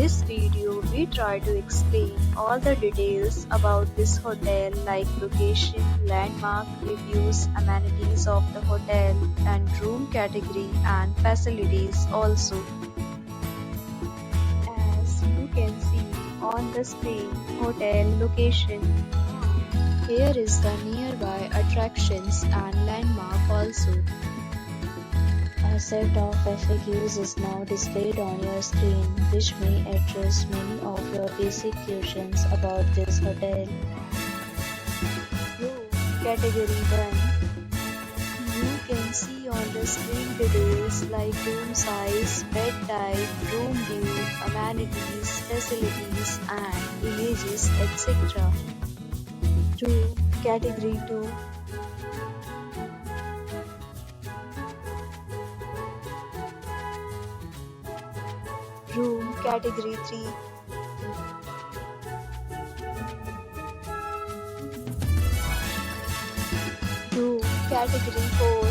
this video, we try to explain all the details about this hotel like location, landmark, reviews, amenities of the hotel, and room category and facilities also. As you can see on the screen, hotel location. Here is the nearby attractions and landmark also. A set of FAQs is now displayed on your screen, which may address many of your basic questions about this hotel. Room category 1. You can see on the screen details like room size, bed type, room view, amenities, facilities, and images, etc. Room category 2. Room category 3. Room category 4.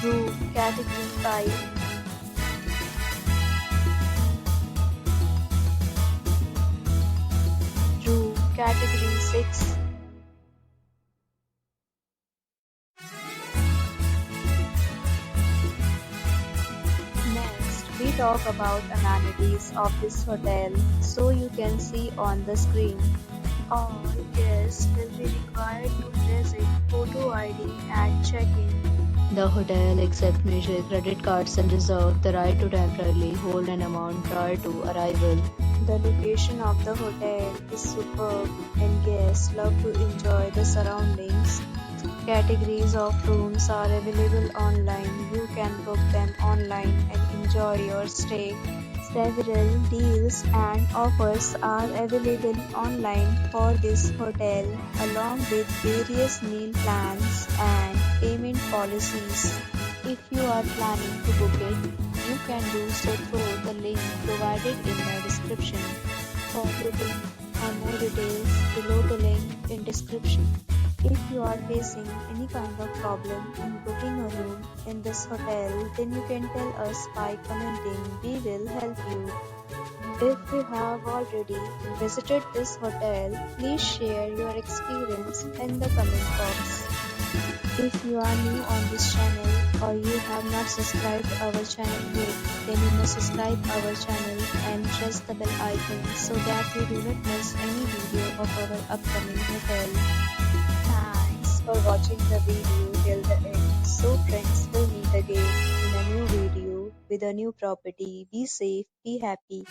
Room category 5. Room category 6. We talk about amenities of this hotel, so you can see on the screen. All guests will be required to present photo ID at check-in. The hotel accepts major credit cards and reserves the right to temporarily hold an amount prior to arrival. The location of the hotel is superb and guests love to enjoy the surroundings. Categories of rooms are available online. You can book them online and enjoy your stay. Several deals and offers are available online for this hotel, along with various meal plans and payment policies. If you are planning to book it, you can do so through the link provided in the description. For booking or more details, below the link in description. If you are facing any kind of problem in booking a room in this hotel, then you can tell us by commenting. We will help you. If you have already visited this hotel, please share your experience in the comment box. If you are new on this channel or you have not subscribed our channel yet, then you must subscribe our channel and press the bell icon so that you do not miss any video of our upcoming hotel. Thanks for watching the video till the end. So friends, will meet again in a new video with a new property. Be safe, be happy.